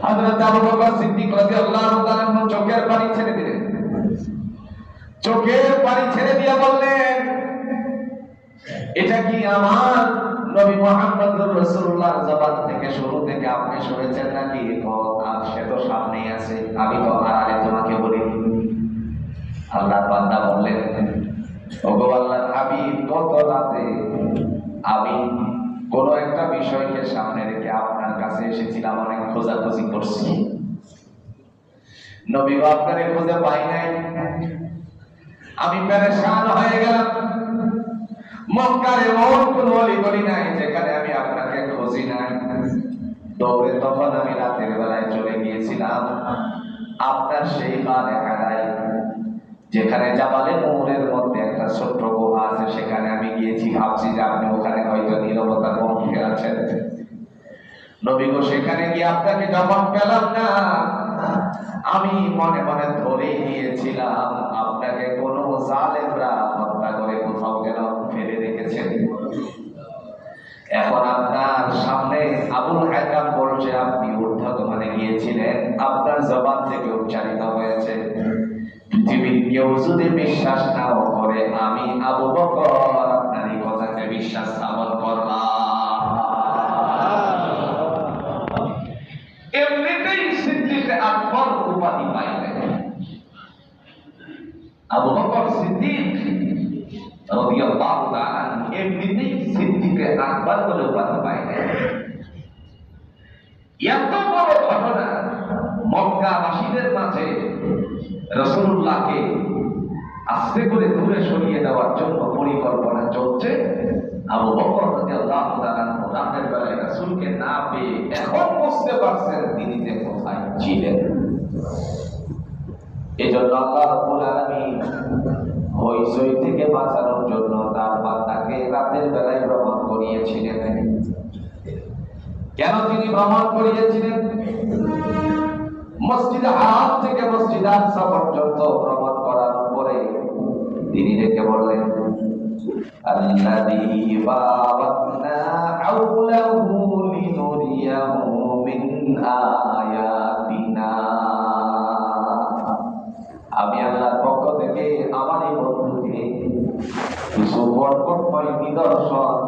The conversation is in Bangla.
হযরত আবু বকর সিদ্দিক রাদিয়াল্লাহু তাআলা চোখের পানি ছেড়ে দিলেন। চোখের পানি ছেড়ে দিয়ে বললেন, এটা কি আমার নবী মুহাম্মদুর রাসূলুল্লাহর জবান থেকে শুরু থেকে আপনি শুনেছেন নাকি? সে তো সামনেই আছে, আমি তো আড়ালে তোমাকে বলিনি। আল্লাহর বান্দা বললেন, ওগো আল্লাহর হাবিব, গত রাতে আমি কোন একটা বিষয়কে সামনে রেখে আপনার কাছে এসেছিলাম, অনেক খোঁজাখুঁজি করছি, নবী আপনারে খুঁজে পাই নাই, আমি পেরেশান হয়ে গেলাম। মক্কার এমন কোন অলিগলি নাই যেখানে আমি আপনাকে খুঁজি নাই। দৌড়ে তখন আমি রাতের বেলায় চলে গিয়েছিলাম আপনার সেই গানে হারাই, যেখানে জাবালে নূরের মধ্যে একটা ছোট্ট গুহা আছে, সেখানে আমি গিয়েছি। ভাবছি যে আপনি ওখানে হয়তো নীরবতার মধ্যে আছেন। নবী গো, সেখানে গিয়ে আপনাকে যখন পেলাম না, আমি মনে মনে ধরে নিয়েছিলাম আপনাকে কোন জালেমরা হত্যা করে কোথাও যেন ফেলে রেখেছেন। এখন আপনার সামনে আবুল হাকাম বলছে আপনি ঊর্ধ্বগমনে গিয়েছিলেন, আপনার জবান থেকে উচ্চারিত হয়েছে। পৃথিবীর কেউ যদি বিশ্বাস নাও করে, আমি আবু বকর আপনার এই কথাকে বিশ্বাস স্থাপন করলাম। এমনিতেই সিদ্দিকে আকবর উপাধি পাইলেন। আবু বকর সিদ্দিক রাদিয়াল্লাহু তাআলা এমনিতেই সিদ্দিকে আকবর বলে উপাধি পাইলেন। এত বড় ঘটনা মক্কাবাসীদের মাঝে রাসূলুল্লাহকে আস্তে করে দূরে সরিয়ে দেওয়ার জন্য পরিকল্পনা চলছে। আবু বকর রাদিয়াল্লাহু তাআলা রাতের বেলায় রাসূলকে না পেয়ে এখন বুঝতে পারছেন তিনি যে কোথায় ছিলেন। এজন্য আল্লাহ রাব্বুল আলামিন হইচই থেকে বাঁচানোর জন্য তার বান্দাকে রাতের বেলায় ভ্রমণ করিয়েছিলেন। কেন তিনি ভ্রমণ করিয়েছিলেন? মসজিদ হারাম থেকে মসজিদ আকসা পর্যন্ত ভ্রমণ করার পরে তিনি ডেকে বললেন, আল্লাযী বারাকনা হাওলাহু লিনুরিয়াহু মিন আয়াতিনা। আমি আল্লাহর পক্ষ থেকে আমার এই বন্ধুকে কিছু বরকতময় নিদর্শন